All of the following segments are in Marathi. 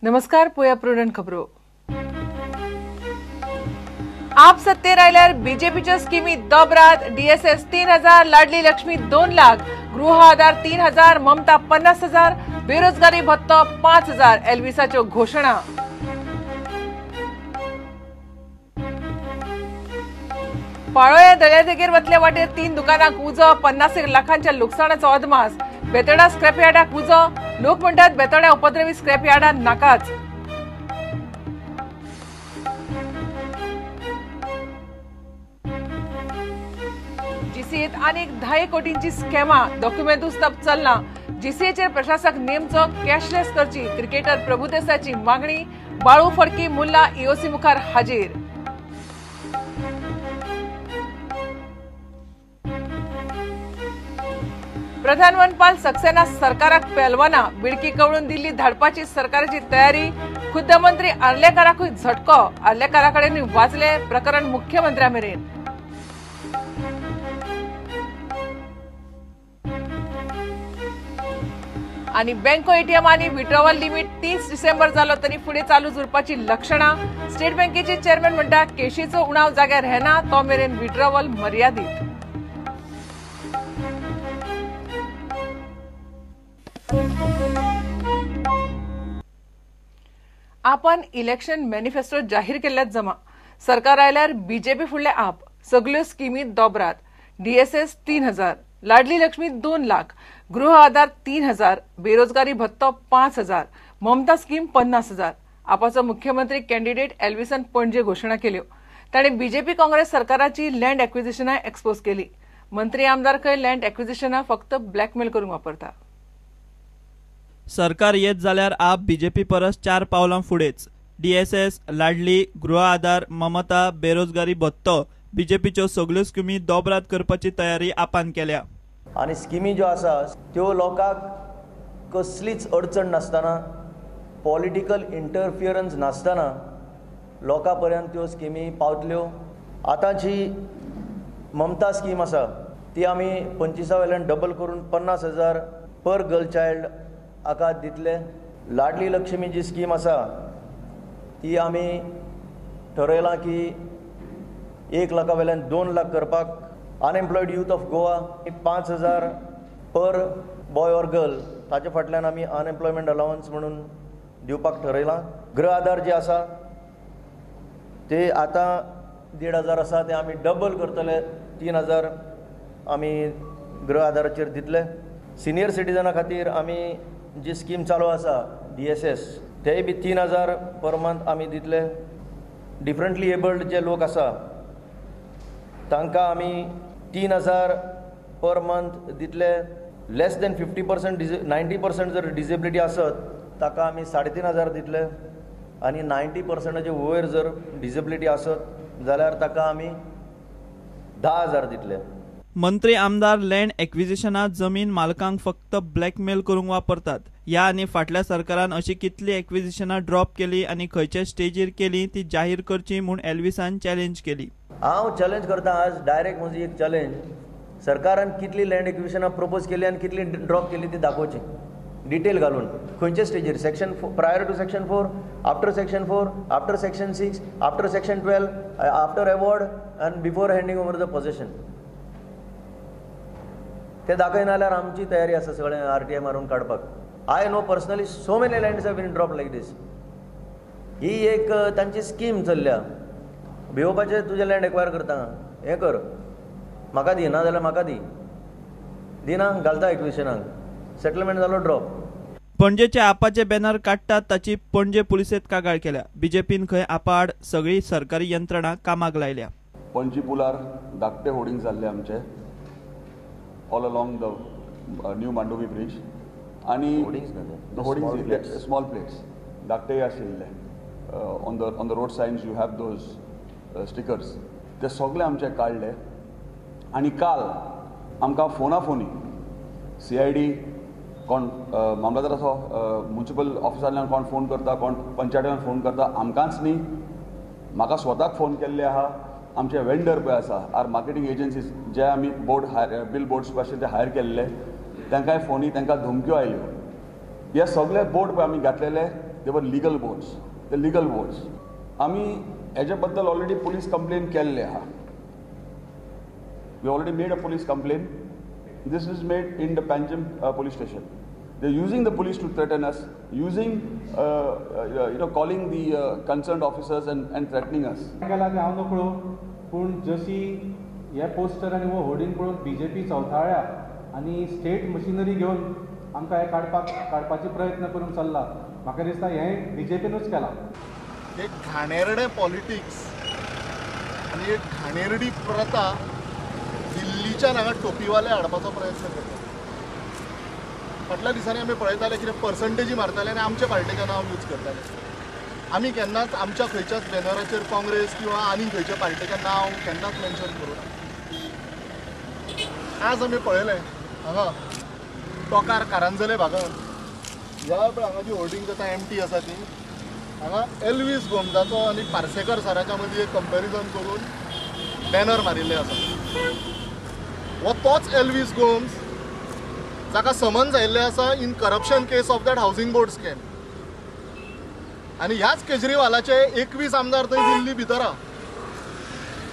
नमस्कार, पोया प्रुडंट खबरो. आप सत्तेर आयल्यार बीजेपीच्यो स्किमी दोबरात. DSS 3000, लाडली लक्ष्मी 2 लाख, गृह आधार 3000, ममता 50,000, बेरोजगारी भत्तो 5000, एल्विसाच्यो घोषणा. पाळोळ्या दर्यादेगेर वतल्या वाटेर 3 दुकानांक उजो, 50 लाखांच्या लुकसाणाचो अदमास. बेतोडा स्क्रॅप यार्डाक उजो. लोक म्हणटात बेतोड्या उपद्रवी स्क्रॅप यार्डात नाकाच. जीसीएत आनीक 10 कोटींची स्कॅमा. डॉक्युमेंट दुस्तप चलना. जीसीएचेर प्रशासक नेमचो, कॅशलेस करची. क्रिकेटर प्रभुदेसाची मागणी. बाळू फडकी मुल्ला EOC मुखार हाजीर. प्रधान वनपाल सक्सेना सरकाराक पेलवना. बिडकी कवळून दिल्ली धाडपाची सरकाराची तयारी. खुद्द मंत्री आर्लेकाराकूय झटको. आर्लेकाराकडेन वाचले प्रकरण मुख्यमंत्र्या मेरेन. आणि बँको एटीएमांनी विड्रॉवल लिमिट 30 डिसेंबर जालो तरी फुडें चालूच उरपाची लक्षणां. स्टेट बँकेचे चेअरमॅन म्हणटा केशीचो उणाव जाग्यार येना, तो मेरेन विड्रॉवल मर्यादीत. आपण इलेक्शन मॅनिफेस्टो जाहीर केल्यात जमा. सरकार आयल्यार बीजेपी फुडले आप. सगल्यो स्किमी दोबरात. DSS 3000, लाडली लक्ष्मी 2 लाख, गृह आधार 3000, बेरोजगारी भत्तो 5000, ममता स्कीम 50,000. आपाचो मुख्यमंत्री कॅन्डिडेट एल्विसन पणजे घोषणा केल्यो. ताणे बीजेपी काँग्रेस सरकाराची लँड एक्विजिशनां एक्सपोज केली. मंत्री आमदार खंय लँड एक्विजिशनां फक्त ब्लॅकमेल करूंक वापरता. सरकार येत जाल्यार आप बीजेपी परस 4 पावलां फुडेच. DSS, लाडली, गृह आधार, ममता, बेरोजगारी भत्तो, बीजेपीच्यो सगल्यो स्किमी दोबरात करपाची तयारी आपान केल्या. आणि स्किमी ज्यो आसा त्यो लोकांक कसलीच अडचण नासतना, पॉलिटिकल इंटरफियरन्स नासतना लोकां पर्यंत त्यो स्किमी पावतल्यो. आतांची ममता स्कीम आसा ती आमी 25 वेल्यान डबल करून 50,000 पर गर्ल चायल्ड हाका दितले. लाडली लक्ष्मी जी स्कीम आसा ती आमी ठरयलां की 1 लाखा वेल्यान 2 लाख करपाक. Unemployed youth of Goa 5,000 per boy or girl ताचे फाटल्यान आमी अनएम्प्लॉयमेंट अलावन्स म्हणून दिवपाक ठरयलां. गृह आधार जे आसा ते आतां 1,500 आसा ते आमी डबल करतले. 3,000 आमी गृह आधाराचेर दितले. सिनियर सिटीजना खातीर आमी जी स्कीम चालू आसा DSS तेय बी 3,000 पर मंथ आमी दितले. डिफरंटली एबल्ड जे लोक आसा तांकां आमी 3,000 पर मंथ दितले. लेस दॅन 50%, 90% जर डिसेबिलिटी आसत ताका आमी 3,500 दितले. आनी 90%चे वयर जर डिसेबिलिटी आसत जाल्यार ताका आमी 10,000 दितले. मंत्री आमदार लँड एक्विजिशनात जमीन मालकांक फक्त ब्लॅकमेल करूंक वापरतात. ह्या आनी फाटल्या सरकारान अशी कितली एक्विजिशनां ड्रॉप केली आनी खंयच्या स्टेजीर केली ती जाहीर करची म्हूण एल्विसान चॅलेंज केली. हांव चॅलेंज करता आज डायरेक्ट म्हजी एक चॅलेंज. सरकारान कितली लँड एक्विजिशनां प्रपोज केली आनी कितली ड्रॉप केली ती दाखोवची डिटेल घालून. खंयच्या स्टेजीर section prior to section 4, after section 4, after section 6, after section 12, after award आनी before handing over the possession. ते दाखयना जाल्यार आमची तयारी आसा सगळें RTI मारून काडपाक. I know personally so many lands have been drop like this. ही एक तांची स्कीम चल्ल्या. भिवपाचें तुजें लँड एक्वायर करता हें कर, म्हाका दी, ना जाल्यार म्हाका दी. दिना घालता एक्विजिशनाक, सेटलमेंट जालो ड्रॉप. पणजेचे आपाचे बॅनर काडटात ताची पणजे पुलिसेत कागाळ केल्या. बीजेपीन खंय आपाड सगळी सरकारी यंत्रणा कामाक लायल्या. पणजी पुलार धाकटे होर्डिंग्स जाल्ले आमचे all along the new Mandovi bridge. आनी होर्डिंग्स स्मॉल प्लेट्स धाकटे आशिल्ले on the road science you have those stickers. ते सगळे आमचे काडले. आनी काल आमकां फोनी CID कोण मामलादाराचो म्युनिसिपल ऑफिसांतल्यान कोण फोन करता, कोण पंचायतीन फोन करता, आमकांच न्ही म्हाका स्वताक फोन केल्ले आहा. आमचे वेंडर पळय आसा आर मार्केटिंग एजन्सीज जे आमी बोर्ड बिल बोर्ड्स अशे ते हायर केल्ले तांकांय फोनी तांकां धमक्यो आयल्यो. हे सगळे बोर्ड पळय आमी घातलेले दे वर लिगल बोर्ड्स, ते लिगल बोर्ड्स. आम्ही हेजे बद्दल ऑलरेडी पुलीस कंप्लेन केल्ले आहा. We already made a police complain. This is made in the Panjim police station. They're using the police to threaten us, using, calling the concerned officers and threatening us. पूण जशी हे पोस्टर आनी वो होर्डिंग पळोवन BJP चवथाळ्या आनी स्टेट मशिनरी घेवन आमकां हे काडपाचे प्रयत्न करून चल्ला. म्हाका दिसता हें BJPनूच केला. एक घाणेरडे पॉलिटिक्स आनी एक घाणेरडी प्रथा दिल्लीच्या हांगा टोपीवाले हाडपाचो प्रयत्न करता. फाटल्या दिसांनी आमी पळयताले कितें पर्संटेजी मारताले आनी आमच्या पार्टीचें नांव यूज करताले. आमी केन्नाच आमच्या खंयच्याच बॅनराचेर काँग्रेस किंवा आनी खंयच्या पार्टीचें नांव केन्नाच मेन्शन करूं ना. आज आमी पळयलें हांगा टोकार कारांजले भागांत ह्या पळय हांगा जी होर्डिंग्स आतां एम्प्टी आसा ती हांगा एल्वीस गोमजाचो आनी पार्सेकर सराच्या मदीं एक कंपेरिजन करून बॅनर मारिल्ले आसा. वो तोच एल्वीस गोम्स जाका समन्स आयिल्लें आसा in corruption case of that housing board scam. आनी ह्याच केजरीवालाचे 21 आमदार थंय दिल्ली भितर आहा.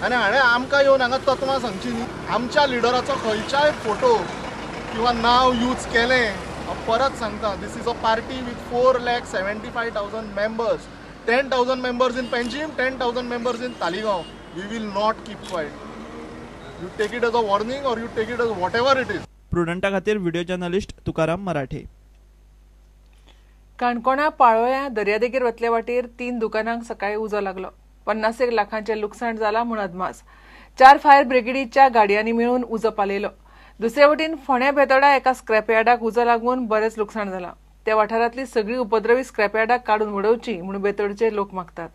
आनी हाणें आमकां येवन हांगा तत्वां सांगची न्ही. आमच्या लिडराचो खंयच्याय फोटो किंवा नांव यूज केलें हांव परत सांगता. This is a party with 4,75,000 members. 10,000 members in Panjim, 10,000 members in Taleigao. We will not keep quiet. You take it as a warning or you take it as whatever it is. प्रुडंटा खातीर व्हिडिओ जर्नलिस्ट तुकाराम मराठे. काणकोणा पाळोळ्या दर्यादेगेर वतले वाटेर 3 दुकानांक सकाळी उजो लागलो. 50 लाखांचे लुकसाण जाला म्हूण अदमास. 4 फायर ब्रिगेडीच्या गाडयांनी मेळून उजो पालयलो. दुसरे वटेन फोंड्या बेतोड्या एका स्क्रॅप यार्डाक उजो लागून बरेच लुकसाण जाला. त्या वाठारांतली सगळी उपद्रवी स्क्रॅप यार्डाक काडून उडोवची म्हूण बेतोडचे लोक मागतात.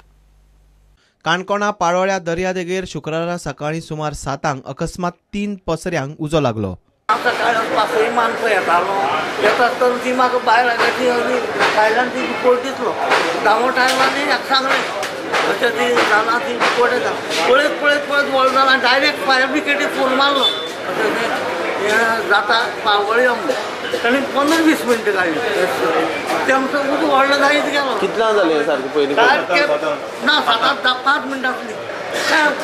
काणकोणा पाळोळ्या दर्यादेगेर शुक्रारा सकाळी सुमार 7 अकस्मात 3 पसऱ्यांक उजो लागलो. सकाळी पासय माणसं येतात तर ती म्हाका भायर हाडली आनी भायल्यान ती रिपोर्ट दितलो. धांवो टायमांनी हाका सांगलें अशें ती जालां ती रिपोर्ट येता. पळयत वळ जालां डायरेक्ट फायर ब्रिगेडीक फोन मारलो. अशें जाता पाळोळी म्हणून. ताणें 15-20 मिनटां काडली. तेमचो उजो व्हडलो जायत गेलो. कितल्यां जालें सारकें पयलीं? ना 7-5 मिनटां जाली.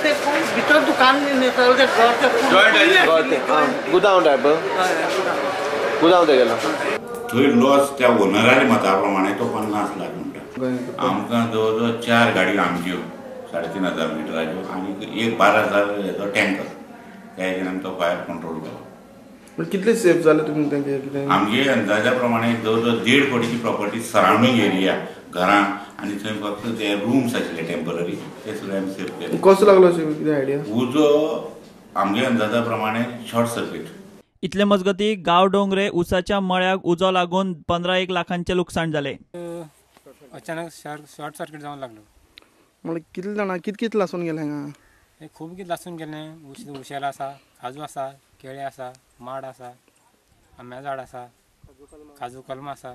ते भितर दुकान न्ही ते गुदांव टायप गुदांव ते गेलो. थंय लॉस त्या ओनराच्या मता प्रमाणे तो 50 लाख म्हणटा. आमकां जवळ 4 गाडयो आमच्यो 3,500 लिटराच्यो आनी एक 12,000 टँकर. त्या हेजेर आमी तो फायर कंट्रोल केलो. कितले सेफ जाले तुमी तेंगे कितें? आमचे अंदाजा प्रमाणे जवळ 1.5 कोटीची प्रॉपर्टी सरावंडींग एरिया घरां आनी थंय फक्त ते रूम्स आशिल्ले टेम्पररी ते सुद्दां आमी सेफ केले. कसो लागलो कितें आयडिया? उजो आमगे अंदाजा प्रमाणे शॉर्ट सर्किट. इतले मजगती गांव डोंगरे उसाच्या मळ्याक उजो लागून 15 लाखांचे लुकसाण जाले. अचानक शॉर्ट सर्किट जावंक लागलो. म्हणजे कितले जाणां कित लासून गेले हांगा? खूब कितें लासून गेलें. उशेल आसा, काजू आसा, केळी आसा, माड आसा, आंब्या झाड आसा, काजू कलमां आसा.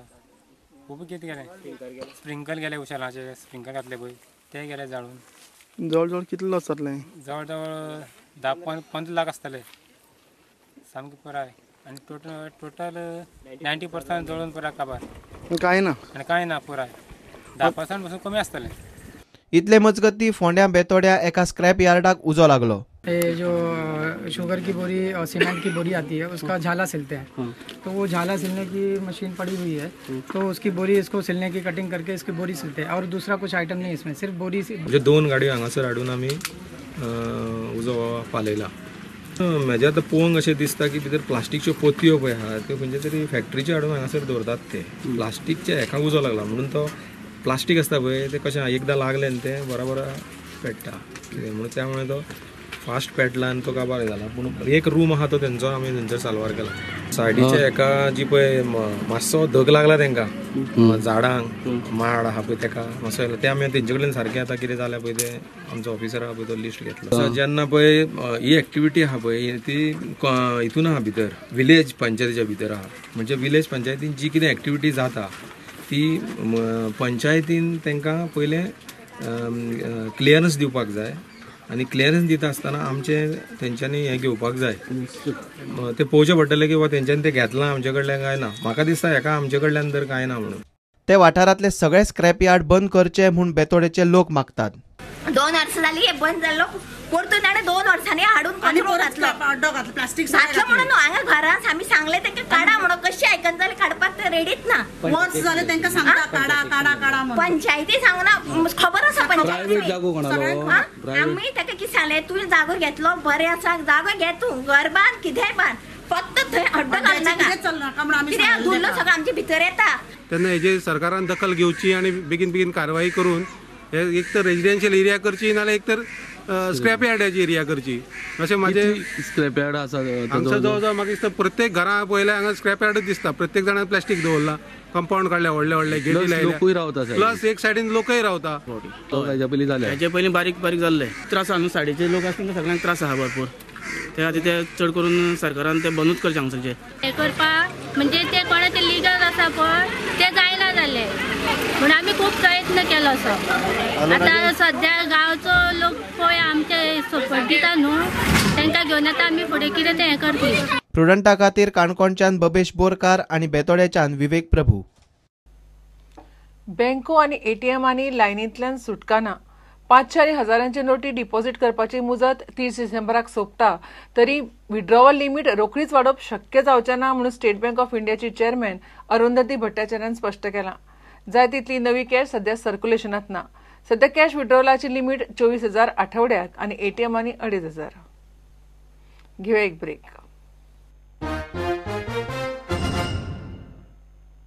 खूब कितें गेलें. स्प्रिंकल गेले उशेलाचे स्प्रिंकल घातले पळय ते गेले जाळून. जवळ कितले लॉस जातले? जवळ 10-15 लाख आसतले सामकें पुराय. आनी टोटल 90% जळून पुराय काबार. कांय ना आनी कांय ना पुराय. 10% पासून कमी आसतलें. इतले मजगती फोंड्या बेतोड्या एका स्क्रॅप यार्डाक उजो लागलो. जो शुगर की बोरी और सीमेंट की बोरी आती है उसका झाला सिलते हैं. तो वो झाला सिलने की मशीन पड़ी हुई है तो उसकी बोरी इसको सिलने की कटिंग करके इसकी बोरी सिलते हैं और दूसरा कुछ आइटम नहीं इसमें सिर्फ बोरी. म्हणजे 2 गाडयो हांगासर हाडून आमी उजो पालयला. म्हाजे आतां पळोवंक अशें दिसता की भितर प्लास्टीकच्यो पोतयो पळय आहा त्यो खंयचे तरी फॅक्टरीचे हाडून हांगासर दवरतात. ते प्लास्टीकच्या हेका उजो लागला म्हणून तो प्लास्टीक आसता पळय ते कशें एकदां लागलें न्ही ते बरोबर पेट्टा म्हणून त्यामुळे तो फास्ट पेटला आनी तो काबार जाला. पूण एक रूम आहा तो तेंचो आमी थंयसर साल्वार केला. सायडीच्या एका जी पळय मातसो धग लागला तेंकां झाडांक माड आहा पळय तेका मातसो ते आमी तेंचे कडेन सारकें आतां कितें जालें पळय ते आमचो ऑफिसर आहा पळय तो लिस्ट घेतलो. जेन्ना पळय ही एक्टिविटी आहा पळय ती हितून आहा भितर विलेज पंचायतीच्या भितर आहा. म्हणजे विलेज पंचायतीन जी कितें एक्टिविटी जाता ती पंचायतीन तांकां पयलें क्लियरन्स दिवपाक जाय आनी क्लियरन्स दिता आसतना आमचे तेंच्यांनी हें घेवपाक जाय. ते पळोवचें पडटलें की तेंच्यांनी तें घेतलां आमचे कडल्यान काय ना. म्हाका दिसता हेका आमचे कडल्यान तर कांय ना म्हणून. ते वाठारांतले सगळे स्क्रॅप यार्ड बंद करचे म्हूण बेतोडेचे लोक मागतात. 2 वर्ष जाली हे बंद जाल्लो. परतून ताणें 2 वर्सांनी हाडून कचरो घातलो प्लास्टीक घातलो म्हणून हांगा घरांत आमी सांगले तांकां काडा म्हणून. कशी आयकन जाली काडपाक ते रेडीच ना. वर्स जाले तांकां सांगता काडा काडा काडा म्हणून. पंचायती सांगना खबर आसा पंचायती आमी ताका कितें सांगलें तुवें जागो घेतलो बरें आसा जागो घे तूं घर बांद कितेंय बांद फक्त थंय अड्डो घालनाका कित्याक धुल्लो सगळो आमच्या भितर येता. तेन्ना हेजेर सरकारान दखल घेवची आनी बेगीन बेगीन कारवाई करून एक तर रेजिडेन्शियल एरिया करची नाल्यार एक तर स्क्रॅप यार्डाची एरिया करची अशें म्हाजें. स्क्रॅप यार्ड आसा हांगसर जवळ जवळ म्हाका दिसता प्रत्येक घरां पळयल्यार हांगा स्क्रॅप यार्डच दिसता. प्रत्येक जाणां प्लास्टीक दवरला. कंपाऊंड काडल्या व्हडले व्हडले गेटी लायल्या प्लस एक सायडीन लोकय रावता. हेच्या पयलीं जालें हेच्या पयलीं बारीक बारीक जाल्ले त्रास आहा न्हू सायडीचे लोक आसा तांकां सगळ्यांक त्रास आहा भरपूर. ते खातीर ते चड करून सरकारान ते बंदूच करचे हांगसरचे. हे करपाक म्हणजे ते कोणा ते लिगल आसा पळय ते जायना जाले म्हणून आमी खूब प्रयत्न केलो असो. आतां सद्या गांवचो लोक पळय आमचे सपोर्ट दिता न्हू तांकां घेवन आतां आमी फुडें कितें तें हें करतली. प्रुडंटा खातीर काणकोणच्यान बबेश बोरकार आनी बेतोड्याच्यान विवेक प्रभू. बँको आनी एटीएमांनी लायनींतल्यान सुटकाना. 5-4 हजारांचे नोटी डिपॉझिट करपाची मुजत 30 डिसेंबराक सोंपता. तरी विड्रॉवल लिमीट रोखडीच वाडप शक्य जावचें ना म्हणून स्टेट बँक ऑफ इंडियाची चेअरमॅन अरुंधती भट्टाचार्यान स्पश्ट केलां. जाय तितली नवी कॅश सध्या सर्क्युलेशनांत ना. सध्या कॅश विड्रॉवलाची लिमीट 24,000 आठवड्याक आनी एटीएमांनी 2,500. घेऊया एक ब्रेक.